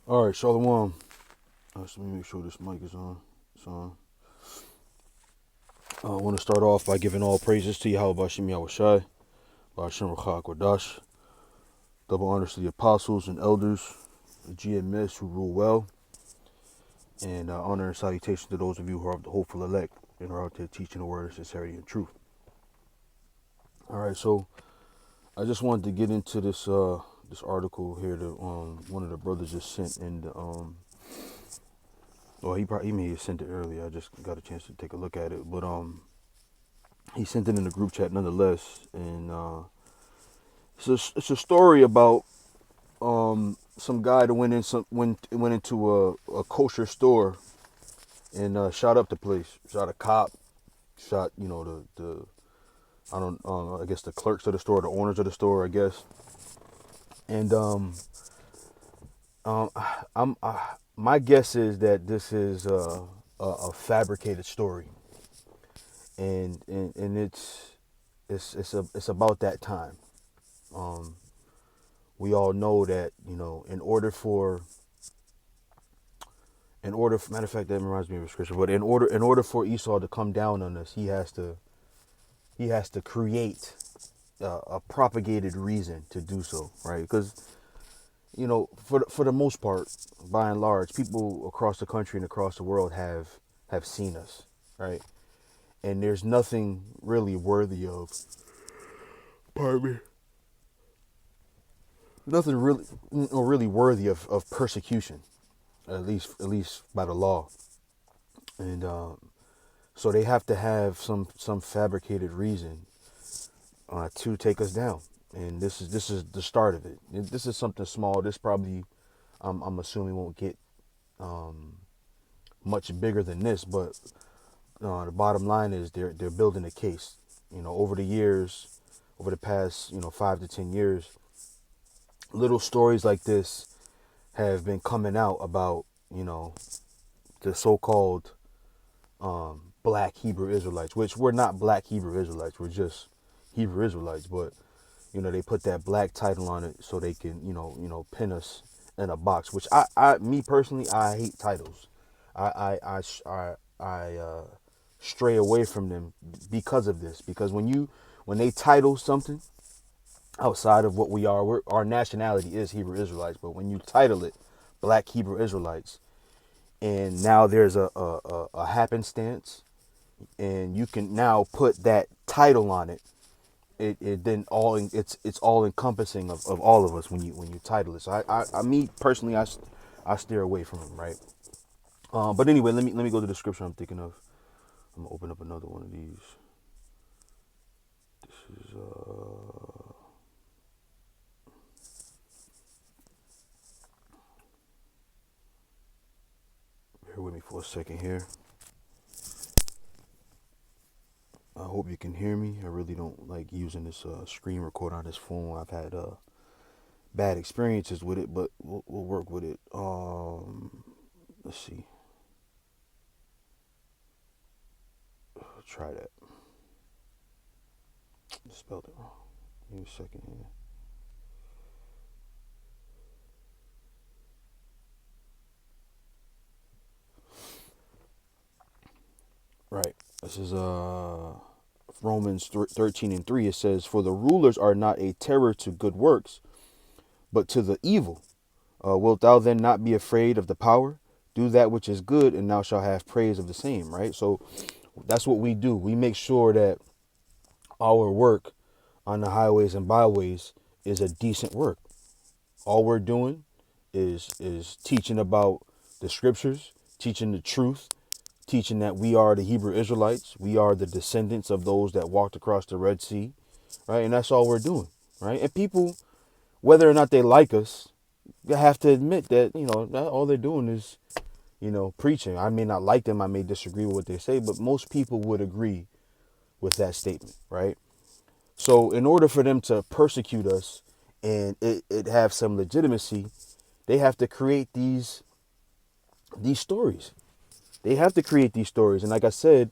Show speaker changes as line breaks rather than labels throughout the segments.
All right, Shalom. So let me make sure this mic is on. It's on. I want to start off by giving all praises to Yahweh Bashim Yahushai, Bashim Rachak Wadash. Double honors to the apostles and elders, the GMS who rule well, and honor and salutation to those of you who are of the hopeful elect and are out there teaching the word of sincerity and truth. All right, so I just wanted to get into this article here that one of the brothers just sent in the well, he may have sent it earlier. I just got a chance to take a look at it, but he sent it in the group chat nonetheless, and it's a story about some guy that went into a kosher store and shot up the place, shot a cop, shot the I don't I guess the clerks of the store, the owners of the store, I guess, and um I'm my guess is that this is a fabricated story, and it's about that time. Um, we all know that in order for, matter of fact, that reminds me of a scripture, but in order for Esau to come down on us, he has to create a propagated reason to do so, right? Because for the most part, by and large, people across the country and across the world have seen us, right? And there's nothing really worthy of, pardon me, nothing really worthy of persecution, at least by the law. And so they have to have some fabricated reason to take us down. And this is the start of it. This is something small. This probably, I'm assuming, won't get much bigger than this. But the bottom line is they're building a case. Over the years, over the past 5 to 10 years, little stories like this have been coming out about the so-called black Hebrew Israelites, which we're not black Hebrew Israelites. We're just Hebrew Israelites. But they put that black title on it so they can pin us in a box. Which me personally, I hate titles. I stray away from them because of this. Because when they title something outside of what we are, our nationality is Hebrew Israelites. But when you title it Black Hebrew Israelites, and now there's a happenstance, and you can now put that title on it. It then it's all encompassing of all of us when you title it. So I me personally, I steer away from them, right? But anyway, let me go to the scripture I'm thinking of. I'm gonna open up another one of these. This is bear with me for a second here. I hope you can hear me. I really don't like using this screen recorder on this phone. I've had bad experiences with it, but we'll work with it. Let's see. Try that. Spelled it wrong. Give me a second here. Right. This is Romans 13:3. It says, "For the rulers are not a terror to good works, but to the evil. Wilt thou then not be afraid of the power? Do that which is good, and thou shalt have praise of the same." Right. So that's what we do. We make sure that our work on the highways and byways is a decent work. All we're doing is teaching about the scriptures, teaching the truth, teaching that we are the Hebrew Israelites. We are the descendants of those that walked across the Red Sea, right? And that's all we're doing, right? And people, whether or not they like us, you have to admit that, that all they're doing is, preaching. I may not like them. I may disagree with what they say, but most people would agree with that statement, right? So in order for them to persecute us and it have some legitimacy, they have to create these stories. They have to create these stories. And like I said,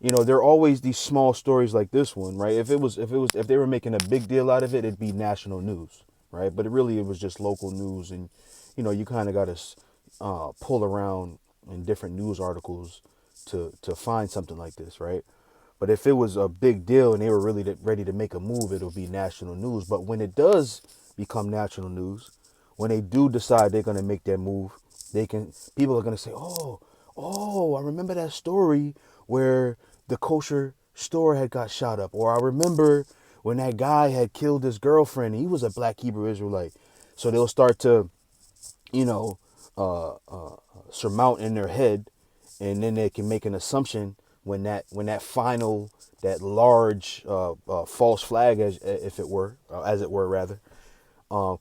there are always these small stories like this one, right? If they were making a big deal out of it, it'd be national news, right? But it was just local news, and you kind of got to pull around in different news articles to find something like this, right? But if it was a big deal and they were really ready to make a move, it'll be national news. But when it does become national news, when they do decide they're gonna make their move, people are gonna say, "Oh, I remember that story where the kosher store had got shot up," or "I remember when that guy had killed his girlfriend. He was a black Hebrew Israelite." So they'll start to, you know, uh, uh, surmount in their head, and then they can make an assumption when that final, that large false flag, as if it were, as it were rather,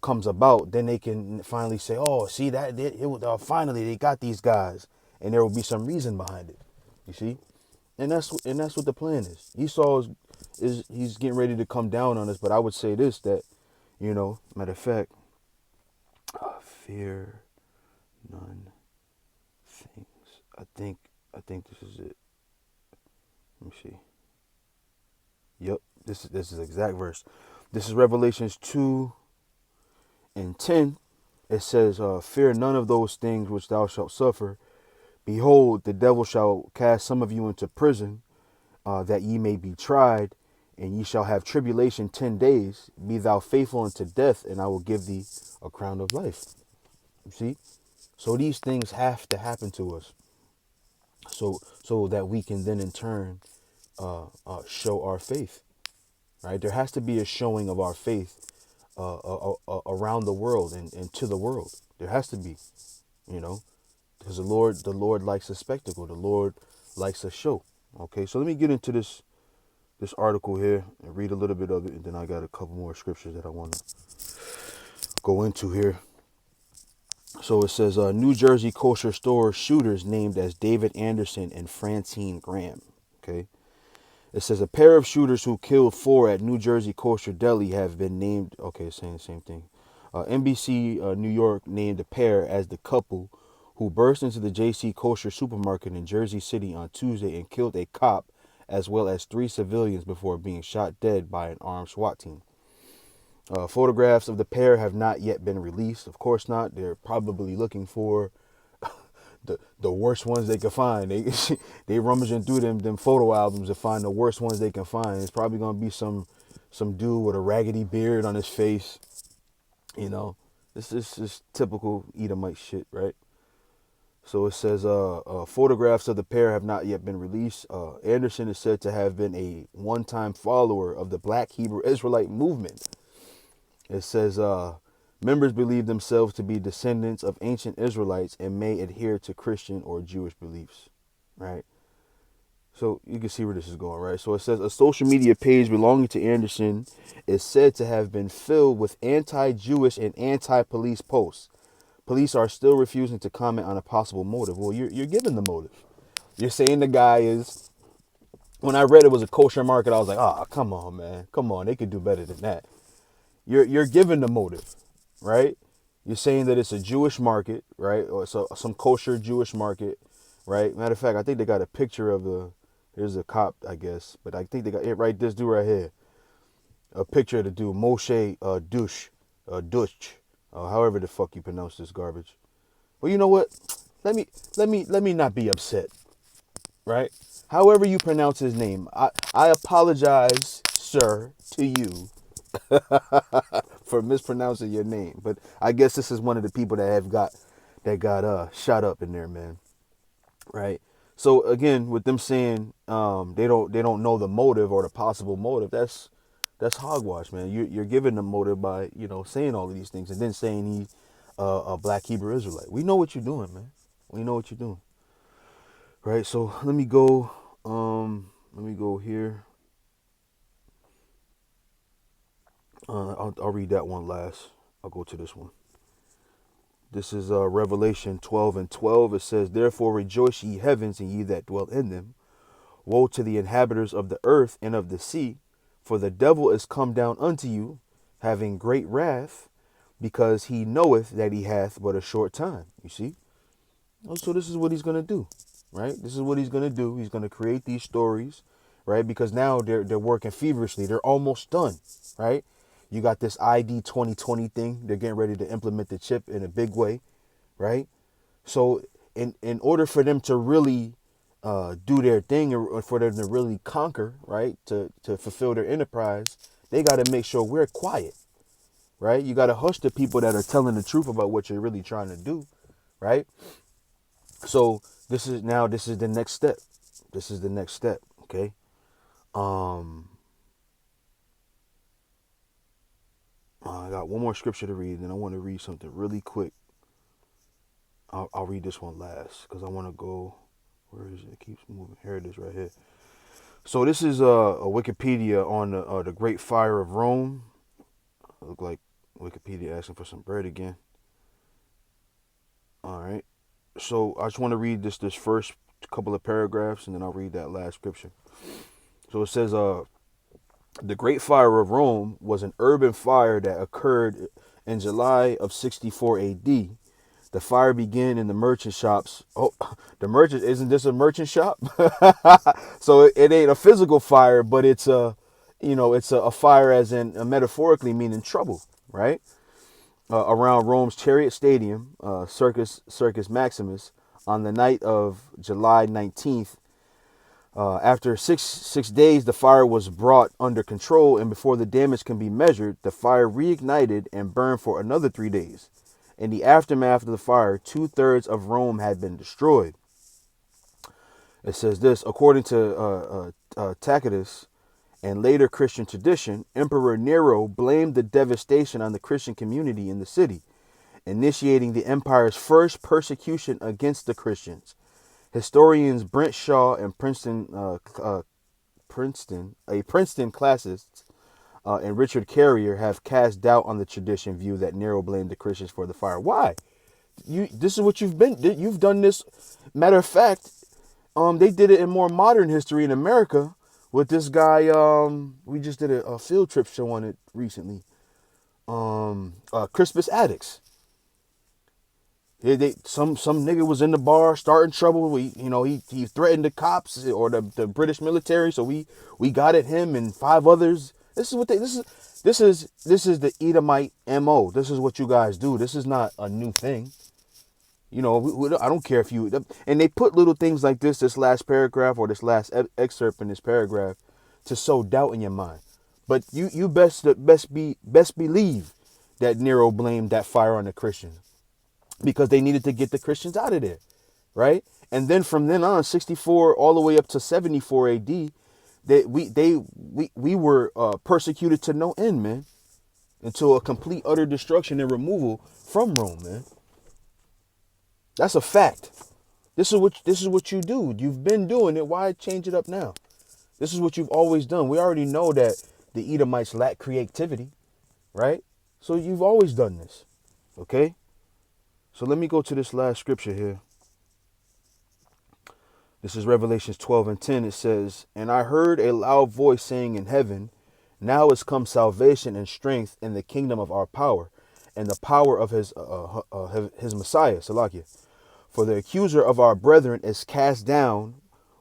comes about. Then they can finally say, "Oh, see that finally they got these guys," and there will be some reason behind it. You see, and that's what the plan is. Esau is he's getting ready to come down on us, but I would say this, that matter of fact, fear none things. I think this is it. Let me see. Yep, this is the exact verse. This is Revelations 2:10. It says, "Fear none of those things which thou shalt suffer. Behold, the devil shall cast some of you into prison, that ye may be tried, and ye shall have tribulation 10 days. Be thou faithful unto death, and I will give thee a crown of life." You see? So these things have to happen to us, so that we can then in turn show our faith. Right? There has to be a showing of our faith around the world, and to the world. There has to be, you know, because the Lord likes a spectacle. The Lord likes a show. Okay, so let me get into this article here and read a little bit of it, and then I got a couple more scriptures that I want to go into here. So it says, New Jersey kosher store shooters named as David Anderson and Francine Graham. Okay. It says a pair of shooters who killed 4 at New Jersey kosher deli have been named. Okay, saying the same thing. NBC New York named the pair as the couple who burst into the JC kosher supermarket in Jersey City on Tuesday and killed a cop as well as 3 civilians before being shot dead by an armed SWAT team. Photographs of the pair have not yet been released. Of course not. They're probably looking for the worst ones they can find. They rummaging through them photo albums to find the worst ones they can find. It's probably gonna be some dude with a raggedy beard on his face. This is typical Edomite shit, right? So it says photographs of the pair have not yet been released. Anderson is said to have been a one-time follower of the Black Hebrew Israelite movement. It says members believe themselves to be descendants of ancient Israelites and may adhere to Christian or Jewish beliefs, right? So you can see where this is going, right? So it says a social media page belonging to Anderson is said to have been filled with anti-Jewish and anti-police posts. Police are still refusing to comment on a possible motive. Well, you're giving the motive. You're saying the guy is. When I read it was a kosher market, I was like, "Ah, come on, man, come on, they could do better than that." You're giving the motive, right? You're saying that it's a Jewish market, right? Or so some kosher Jewish market, right? Matter of fact, I think they got a picture of here's a cop, I guess, but I think they got it right. This dude right here, a picture of the dude Moshe Dush, however the fuck you pronounce this garbage. Well, you know what? Let me not be upset, right? However you pronounce his name, I apologize, sir, to you for mispronouncing your name. But I guess this is one of the people that got shot up in there, man. Right. So again, with them saying they don't know the motive or the possible motive, that's hogwash, man. You're giving the motive by saying all of these things and then saying he's a black Hebrew Israelite. We know what you're doing, man. We know what you're doing. Right. So let me go. Let me go here. I'll read that one last. I'll go to this one. This is Revelation 12:12. It says, "Therefore rejoice, ye heavens, and ye that dwell in them. Woe to the inhabitants of the earth and of the sea, for the devil is come down unto you, having great wrath, because he knoweth that he hath but a short time." You see? So this is what he's gonna do, right? This is what he's gonna do. He's gonna create these stories, right? Because now they're working feverishly. They're almost done, right? You got this ID 2020 thing. They're getting ready to implement the chip in a big way, right? So in order for them to really do their thing, or for them to really conquer, right, to fulfill their enterprise, they got to make sure we're quiet, right? You got to hush the people that are telling the truth about what you're really trying to do, right? So this is the next step. This is the next step. Okay. Um, I got one more scripture to read, and I want to read something really quick. I'll read this one last because I want to go. Where is it? It keeps moving. Here it is, right here. So this is a Wikipedia on the Great Fire of Rome. Look like Wikipedia asking for some bread again. All right. So I just want to read this first couple of paragraphs, and then I'll read that last scripture. So it says, the Great Fire of Rome was an urban fire that occurred in July of 64 AD. The fire began in the merchant shops. Oh, the merchant, isn't this a merchant shop? So it ain't a physical fire, but it's a fire as in metaphorically meaning trouble, right? Around Rome's Chariot Stadium, Circus Maximus, on the night of July 19th. After six days, the fire was brought under control, and before the damage can be measured, the fire reignited and burned for another 3 days. In the aftermath of the fire, 2/3 of Rome had been destroyed. It says this, according to Tacitus and later Christian tradition, Emperor Nero blamed the devastation on the Christian community in the city, initiating the empire's first persecution against the Christians. Historians Brent Shaw and Princeton classicist, and Richard Carrier have cast doubt on the tradition view that Nero blamed the Christians for the fire. Why? This is what you've done this. Matter of fact, they did it in more modern history in America with this guy. We just did a field trip show on it recently. Crispus Attucks. Some nigga was in the bar starting trouble. He threatened the cops or the British military, so we got at him and 5 others. This is the Edomite MO. This is what you guys do. This is not a new thing. I don't care if you, and they put little things like this last paragraph or this last excerpt in this paragraph to sow doubt in your mind. But you best believe that Nero blamed that fire on the Christians, because they needed to get the Christians out of there, right? And then from then on, 64 all the way up to 74 AD, we were persecuted to no end, man, until a complete utter destruction and removal from Rome, man. That's a fact. This is what you do. You've been doing it. Why change it up now? This is what you've always done. We already know that the Edomites lack creativity, right? So you've always done this, okay? So let me go to this last scripture here. This is Revelations 12:10. It says, "And I heard a loud voice saying in heaven, now is come salvation and strength in the kingdom of our power, and the power of his Messiah, Salakia. For the accuser of our brethren is cast down,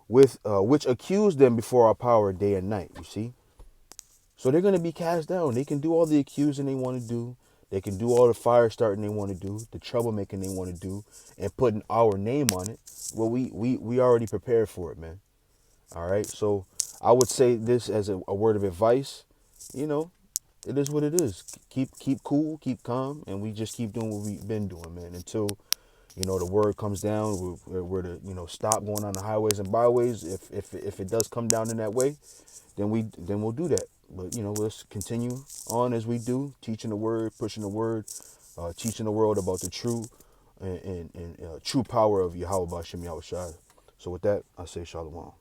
with which accused them before our power day and night." You see? So they're going to be cast down. They can do all the accusing they want to do. They can do all the fire starting they want to do, the troublemaking they want to do, and putting our name on it. Well, we already prepared for it, man. All right. So I would say this as a word of advice. It is what it is. Keep cool, keep calm, and we just keep doing what we've been doing, man, until the word comes down. We're to stop going on the highways and byways. If it does come down in that way, then we'll do that. But let's continue on as we do, teaching the word, pushing the word, teaching the world about the true and true power of Yahweh Bashem Yahushua. So with that, I say Shalom.